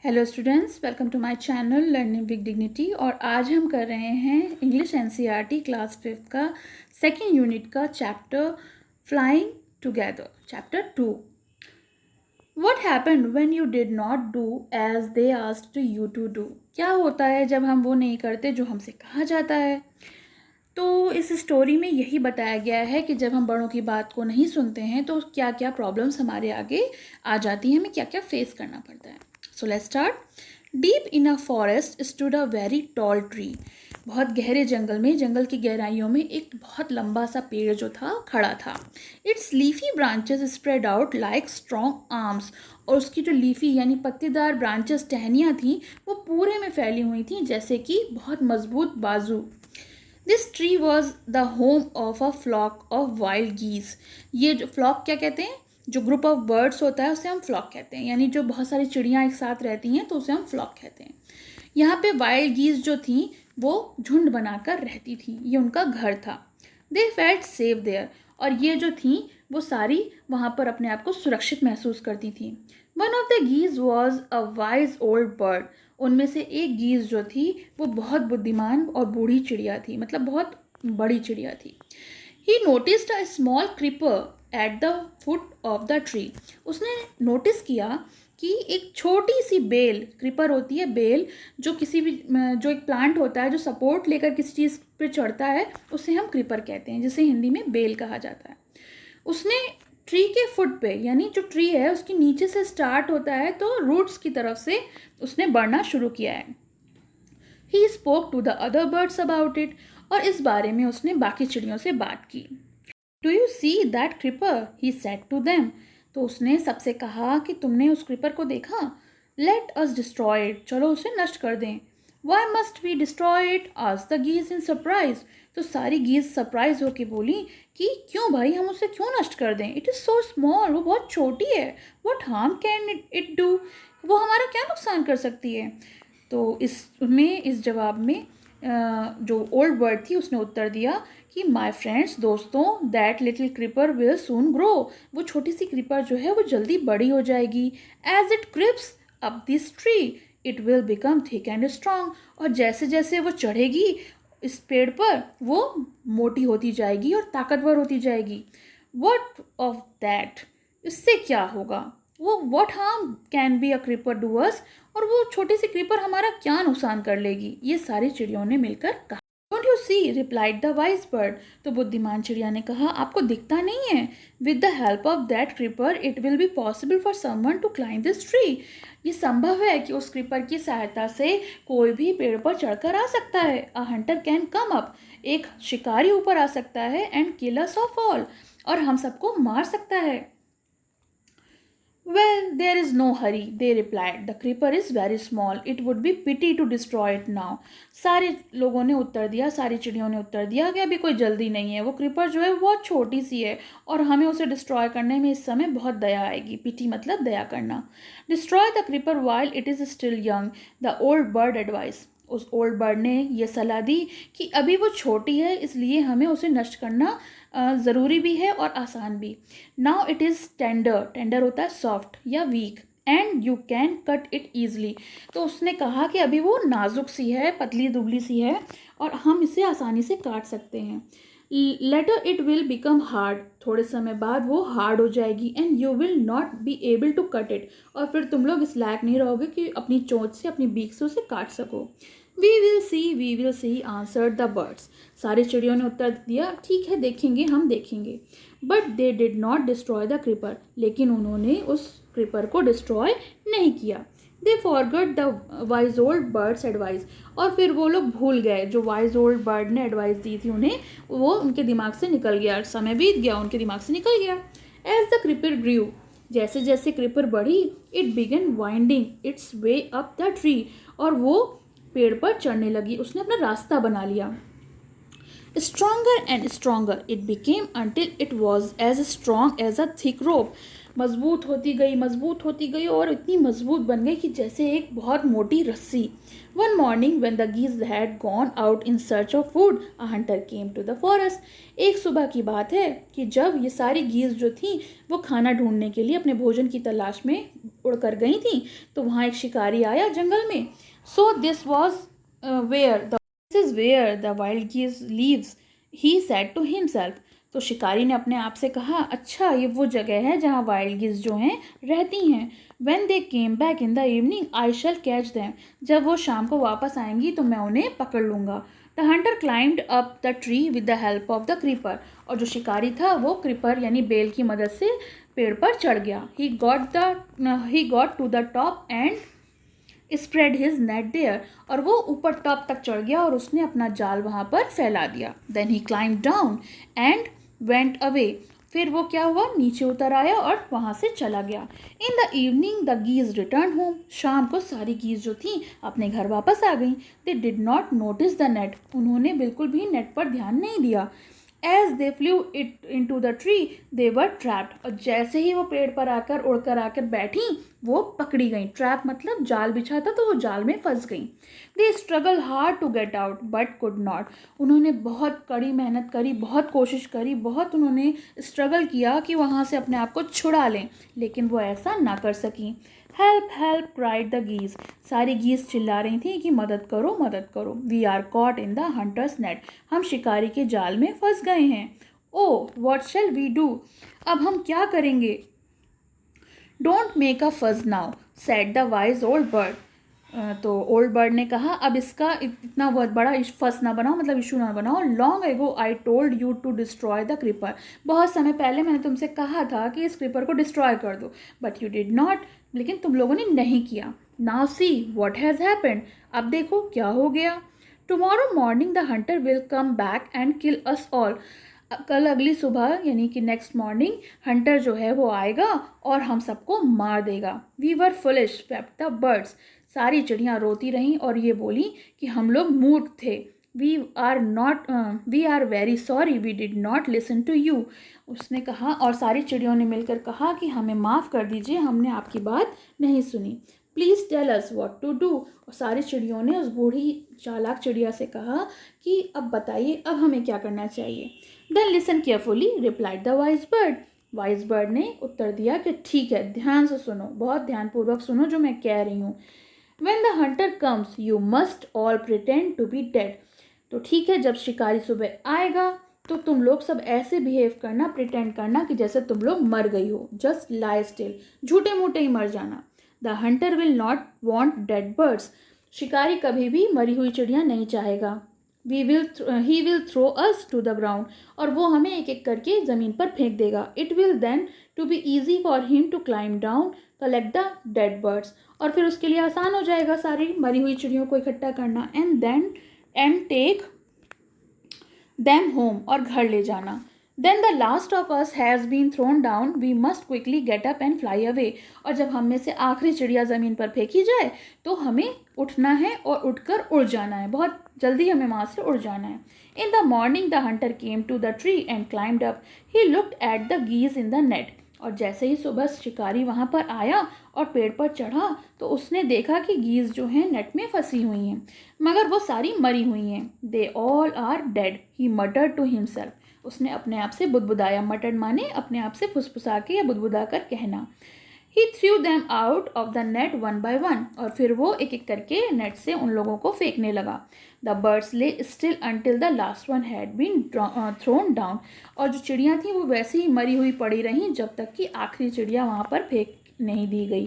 Hello students, welcome to my channel learning with dignity. और आज हम कर रहे हैं इंग्लिश एनसीईआरटी क्लास 5 का सेकेंड यूनिट का chapter flying together, chapter 2। What happened when you did not do as they asked you to do. क्या होता है जब हम वो नहीं करते जो हमसे कहा जाता है। तो इस स्टोरी में यही बताया गया है कि जब हम बड़ों की बात को नहीं सुनते हैं तो क्या क्या प्रॉब्लम्स हमारे आगे आ जाती हैं, हमें क्या क्या फेस करना पड़ता है। So let's start. Deep in a forest stood a very tall tree. बहुत गहरे जंगल में, जंगल की गहराइयों में एक बहुत लंबा सा पेड़ जो था खड़ा था। It's leafy branches spread out like strong arms. और उसकी जो लीफी यानी पत्तेदार ब्रांचेस, टहनियाँ थीं, वो पूरे में फैली हुई थीं जैसे कि बहुत मजबूत बाजू। This tree was the home of a flock of wild geese. ये जो फ्लॉक क्या कहते हैं, जो ग्रुप ऑफ बर्ड्स होता है उसे हम फ्लॉक कहते हैं, यानी जो बहुत सारी चिड़ियाँ एक साथ रहती हैं तो उसे हम फ्लॉक कहते हैं। यहाँ पे वाइल्ड गीज जो थी वो झुंड बनाकर रहती थी, ये उनका घर था। They felt safe there. और ये जो थी वो सारी वहाँ पर अपने आप को सुरक्षित महसूस करती थी। One of the geese was a wise old bird. उनमें से एक गीज जो थी वो बहुत बुद्धिमान और बूढ़ी चिड़िया थी, मतलब बहुत बड़ी चिड़िया थी। ही noticed a small creeper at the foot of the tree. उसने नोटिस किया कि एक छोटी सी बेल, क्रीपर होती है बेल, जो किसी भी जो एक प्लांट होता है जो सपोर्ट लेकर किसी चीज़ पे चढ़ता है उसे हम क्रीपर कहते हैं, जिसे हिंदी में बेल कहा जाता है। उसने ट्री के फुट पे, यानी जो ट्री है उसके नीचे से स्टार्ट होता है तो रूट्स की तरफ से उसने बढ़ना शुरू किया है। He spoke to the other birds about it. और इस बारे में उसने बाकी चिड़ियों से बात की। Do you see that creeper, he said to them. तो उसने सबसे कहा कि तुमने उस क्रिपर को देखा। लेट अस डिस्ट्रॉय इट, चलो उसे नष्ट कर दें। Why must we destroy it, आज द गीज इन सरप्राइज। तो सारी गीज सरप्राइज होके बोली कि क्यों भाई, हम उसे क्यों नष्ट कर दें। इट इज़ सो स्मॉल, वो बहुत छोटी है। What harm can it do, वो हमारा क्या नुकसान कर सकती है। तो इस जवाब में जो ओल्ड बर्ड थी उसने उत्तर दिया कि माय फ्रेंड्स, दोस्तों, that little creeper will soon grow. वो छोटी सी क्रीपर जो है वो जल्दी बड़ी हो जाएगी। As it creeps up this tree it will become thick and strong. और जैसे जैसे वो चढ़ेगी इस पेड़ पर वो मोटी होती जाएगी और ताकतवर होती जाएगी। वट ऑफ दैट, इससे क्या होगा। वो what harm can be a creeper do us, और वो छोटी सी क्रीपर हमारा क्या नुकसान कर लेगी। ये सारी चिड़ियों ने मिलकर कहा। Don't you see, replied the wise bird. तो बुद्धिमान चिड़िया ने कहा, आपको दिखता नहीं है। With the help of that creeper it will be possible for someone to climb this tree. ये संभव है कि उस क्रीपर की सहायता से कोई भी पेड़ पर चढ़कर आ सकता है। अ हंटर कैन कम अप, एक शिकारी ऊपर आ सकता है, and kill us of all, और हम सबको मार सकता है। Well, there is no hurry, they replied. The creeper is very small. It would be pity to destroy it now. सारे लोगों ने उत्तर दिया, सारी चिड़ियों ने उत्तर दिया कि अभी कोई जल्दी नहीं है। वो क्रीपर जो है वो बहुत छोटी सी है और हमें उसे डिस्ट्रॉय करने में इस समय बहुत दया आएगी। पिटी मतलब दया करना। Destroy the creeper while it is still young, the old bird advised. उस ओल्ड बर्ड ने यह सलाह दी कि अभी वो छोटी है, इसलिए हमें उसे नष्ट करना ज़रूरी भी है और आसान भी। Now it is tender, tender होता है सॉफ्ट या weak, and you can cut it easily. तो उसने कहा कि अभी वो नाजुक सी है, पतली दुबली सी है और हम इसे आसानी से काट सकते हैं। Later it will become hard, थोड़े समय बाद वो हार्ड हो जाएगी, and you will not be able to cut it, और फिर तुम लोग इस लायक नहीं रहोगे कि अपनी चोंच से, अपनी बीक से उसे काट सको। We will see answer the birds. सारी चिड़ियों ने उत्तर दिया, ठीक है, देखेंगे, हम देखेंगे। But they did not destroy the creeper, लेकिन उन्होंने उस क्रीपर को डिस्ट्रॉय नहीं किया। They forgot the wise old bird's advice, और फिर वो लोग भूल गए जो वाइज ओल्ड बर्ड ने एडवाइस दी थी उन्हें, वो उनके दिमाग से निकल गया, समय बीत गया, उनके दिमाग से निकल गया। एज द क्रीपर ग्रू, जैसे जैसे क्रीपर बढ़ी, it began winding it's way up the tree, और वो पेड़ पर चढ़ने लगी, उसने अपना रास्ता बना लिया। Stronger and stronger it became until it was as strong as a thick rope. मजबूत होती गई और इतनी मजबूत बन गई कि जैसे एक बहुत मोटी रस्सी। One morning when the geese had gone out in search of food, a hunter came to the forest. एक सुबह की बात है कि जब ये सारी गीज जो थी वो खाना ढूंढने के लिए अपने भोजन की तलाश में उड़कर गई थी तो वहाँ एक शिकारी आया जंगल में. So this was where the wild geese lives, he said to himself. तो शिकारी ने अपने आप से कहा, अच्छा ये वो जगह है जहाँ वाइल्ड गीज जो हैं रहती हैं. When they came back in the evening, I shall catch them. जब वो शाम को वापस आएंगी तो मैं उन्हें पकड़ लूँगा. The hunter climbed up the tree with the help of the creeper. और जो शिकारी था वो क्रीपर यानी बेल की मदद से पेड़ पर चढ़ गया. He got to the top and spread his net there. और वो ऊपर टॉप तक चढ़ गया और उसने अपना जाल वहाँ पर फैला दिया. Then he climbed down and went away. फिर वो क्या हुआ, नीचे उतर आया और वहाँ से चला गया. In the evening the geese return home. शाम को सारी गीज जो थी अपने घर वापस आ गई. They did not notice the net. उन्होंने बिल्कुल भी नेट पर ध्यान नहीं दिया. As they flew it into the tree they were trapped. और जैसे ही वो पेड़ पर आकर उड़कर आकर बैठी वो पकड़ी गई. ट्रैप मतलब जाल बिछा था तो वो जाल में फंस गई. They struggle hard to get out but could not. उन्होंने बहुत कड़ी मेहनत करी, बहुत कोशिश करी, बहुत उन्होंने स्ट्रगल किया कि वहाँ से अपने आप को छुड़ा लें, लेकिन वो ऐसा ना कर सकी. Help help cried the geese. सारी गीज चिल्ला रही थी कि मदद करो मदद करो. We are caught in the hunters net. हम शिकारी के जाल में फंस गए हैं. Oh what shall we do. अब हम क्या करेंगे. Don't make a fuss now said the wise old bird. तो ओल्ड बर्ड ने कहा अब इसका इतना बहुत बड़ा फस ना बनाओ, मतलब इशू ना बनाओ. Long ago I told you to destroy the creeper. बहुत समय पहले मैंने तुमसे कहा था कि इस क्रीपर को डिस्ट्रॉय कर दो, बट यू डिड नॉट. लेकिन तुम लोगों ने नहीं किया. Now see what has happened. अब देखो क्या हो गया. Tomorrow morning the hunter will come back and kill us all. कल अगली सुबह यानी कि नेक्स्ट मॉर्निंग हंटर जो है वो आएगा और हम सबको मार देगा. We were foolish wept the birds. सारी चिड़ियाँ रोती रहीं और ये बोली कि हम लोग मूर्ख थे. We are very sorry we did not listen to you. उसने कहा और सारी चिड़ियों ने मिलकर कहा कि हमें माफ़ कर दीजिए, हमने आपकी बात नहीं सुनी. Please tell us what to do. और सारी चिड़ियों ने उस बूढ़ी चालाक चिड़िया से कहा कि अब बताइए अब हमें क्या करना चाहिए. Then listen carefully replied the wise bird. Wise bird ने उत्तर दिया कि ठीक है, ध्यान से सुनो, बहुत ध्यानपूर्वक सुनो जो मैं कह रही हूँ. When the hunter comes, you must all pretend to be dead. तो ठीक है, जब शिकारी सुबह आएगा तो तुम लोग सब ऐसे बिहेव करना, प्रिटेंड करना कि जैसे तुम लोग मर गई हो. जस्ट लाई स्टिल, झूठे मूठे ही मर जाना. The hunter will not want dead birds. शिकारी कभी भी मरी हुई चिड़िया नहीं चाहेगा. He will throw us to the ground. और वो हमें एक एक करके ज़मीन पर फेंक देगा. It will then to be easy for him to climb down collect the dead birds. और फिर उसके लिए आसान हो जाएगा सारी मरी हुई चिड़ियों को इकट्ठा करना. एंड टेक देम होम, और घर ले जाना. Then the last of us has been thrown down we must quickly get up and fly away. और जब हम में से आखिरी चिड़िया ज़मीन पर फेंकी जाए तो हमें उठना है और उठकर उड़ जाना है. बहुत जल्दी हमें वहाँ से उड़ जाना है. In the morning the hunter came to the tree and climbed up. He looked at the geese in the net. और जैसे ही सुबह शिकारी वहाँ पर आया और पेड़ पर चढ़ा तो उसने देखा कि गीज जो हैं नेट में फंसी हुई हैं, मगर वो सारी मरी हुई हैं. They all are dead he muttered to himself. उसने अपने आप से बुदबुदाया. मटर्ड माने अपने आप से फुसफुसा के या बुदबुदा कर कहना. He threw them out of the net one by one. और फिर वो एक एक करके नेट से उन लोगों को फेंकने लगा. The birds lay still until the last one had been thrown down. और जो चिड़ियाँ थीं वो वैसे ही मरी हुई पड़ी रहीं जब तक कि आखिरी चिड़िया वहाँ पर फेंक नहीं दी गई.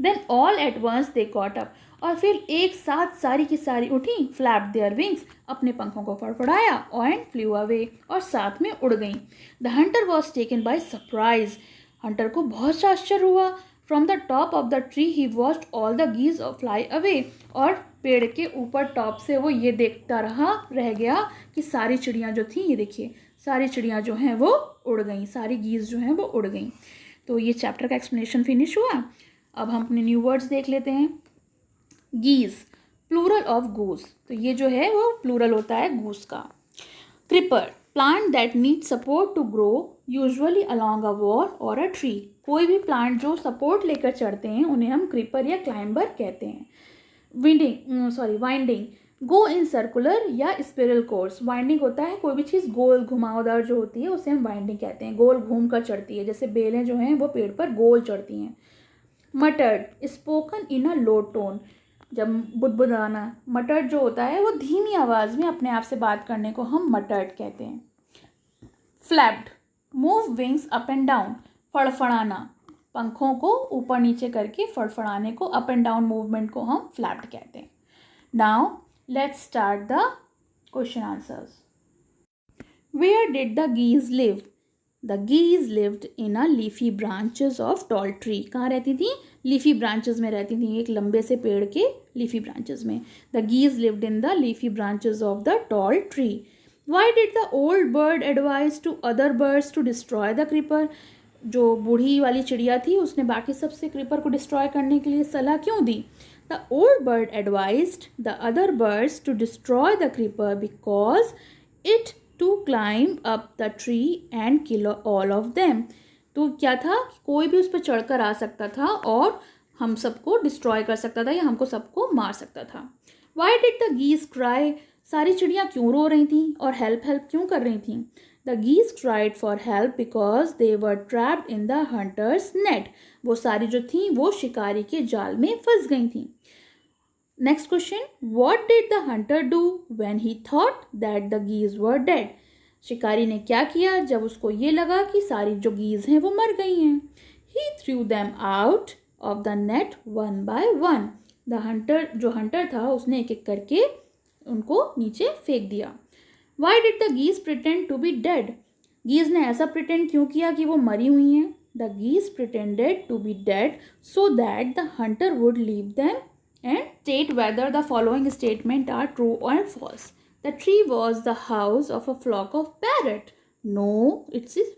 Then all at once they caught up. और फिर एक साथ सारी की सारी उठी. फ्लैप देयर विंग्स, अपने पंखों को फड़फड़ाया. एंड फ्लू अवे, और साथ में उड़ गई. The hunter was taken by surprise. Hunter को बहुत सा आश्चर्य हुआ. From the top of the tree he watched all the geese fly away. और पेड़ के ऊपर टॉप से वो ये देखता रह गया कि सारी चिड़ियाँ जो थी, ये देखिए सारी चिड़ियाँ जो हैं वो उड़ गई, सारी गीज जो हैं वो उड़ गई. तो ये चैप्टर का एक्सप्लेनेशन फिनिश हुआ. अब हम अपने न्यू वर्ड्स देख लेते हैं. गीज प्लूरल ऑफ गूस. तो ये जो है वो प्लूरल होता है गूस का. Creeper plant that need support to grow usually along a wall और अ ट्री. कोई भी प्लांट जो सपोर्ट लेकर चढ़ते हैं उन्हें हम क्रिपर या क्लाइंबर कहते हैं. वाइंडिंग गो इन सर्कुलर या स्पिरल कोर्स. वाइंडिंग होता है कोई भी चीज़ गोल घुमावदार जो होती है उसे हम वाइंडिंग कहते हैं. गोल घूम कर चढ़ती है, जैसे बेलें जो हैं वो पेड़ पर गोल चढ़ती हैं. मटर्ड spoken in a low tone, जब बुदबुदाना, मटर्ड जो होता है वो धीमी आवाज़ में अपने आप से बात करने को हम मटर्ड कहते हैं। Flapped move wings up and down, फड़फड़ाना, पंखों को ऊपर नीचे करके फड़फड़ाने को अप एंड डाउन मूवमेंट को हम फ्लैप्ड कहते हैं। Now let's start the question answers. Where did the geese live? The geese lived in a leafy branches of tall tree. कहाँ रहती थी? लीफी ब्रांचेस में रहती थी, एक लंबे से पेड़ के लीफी ब्रांचेस में। The geese lived in the leafy branches of the tall tree. Why did the old bird advise to other birds to destroy the creeper? जो बूढ़ी वाली चिड़िया थी उसने बाकी सबसे क्रीपर को डिस्ट्रॉय करने के लिए सलाह क्यों दी? The old bird advised the other birds to destroy the creeper because it to climb up the tree and kill all of them. तो क्या था कि कोई भी उस पर चढ़कर आ सकता था और हम सबको डिस्ट्रॉय कर सकता था या हमको सबको मार सकता था। Why did the geese cry? सारी चिड़ियाँ क्यों रो रही थी और हेल्प हेल्प क्यों कर रही थी? The geese cried for help because they were trapped in the hunters net. वो सारी जो थी वो शिकारी के जाल में फंस गई थी। Next question, what did the hunter do when he thought that the geese were dead? शिकारी ने क्या किया जब उसको ये लगा कि सारी जो गीज हैं वो मर गई हैं? He threw them out of the net one by one. The hunter जो हंटर था उसने एक एक करके उनको नीचे फेंक दिया। Why did the geese pretend to be dead? Geese ने ऐसा प्रिटेंड क्यों किया कि वो मरी हुई हैं? The geese pretended to be dead so that the hunter would leave them and state whether the following statement are true or false. The tree was the house of a flock of parrot. No, it is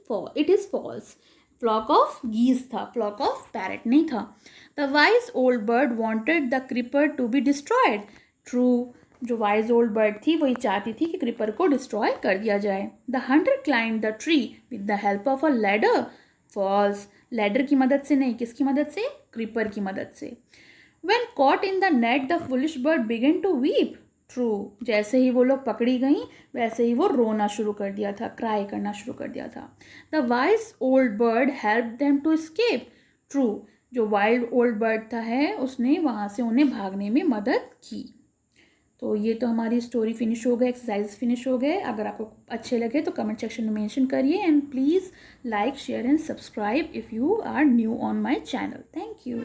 false. Flock of geese था, flock of parrot नहीं था. The wise old bird wanted the creeper to be destroyed. True. जो wise old bird थी वही चाहती थी कि creeper को destroy कर दिया जाए. The hunter climbed the tree with the help of a ladder. False. Ladder की मदद से नहीं, किसकी मदद से? creeper की मदद से. When caught in the net, the foolish bird began to weep. True. जैसे ही वो लोग पकड़ी गई वैसे ही वो रोना शुरू कर दिया था, क्राई करना शुरू कर दिया था. The wise old bird helped them to escape. True. जो वाइल्ड ओल्ड बर्ड था है उसने वहाँ से उन्हें भागने में मदद की. तो ये तो हमारी स्टोरी फिनिश हो गई, एक्सरसाइज फिनिश हो गए. अगर आपको अच्छे लगे तो कमेंट सेक्शन में मेंशन करिए and please like share and subscribe if you are new on my channel. Thank you.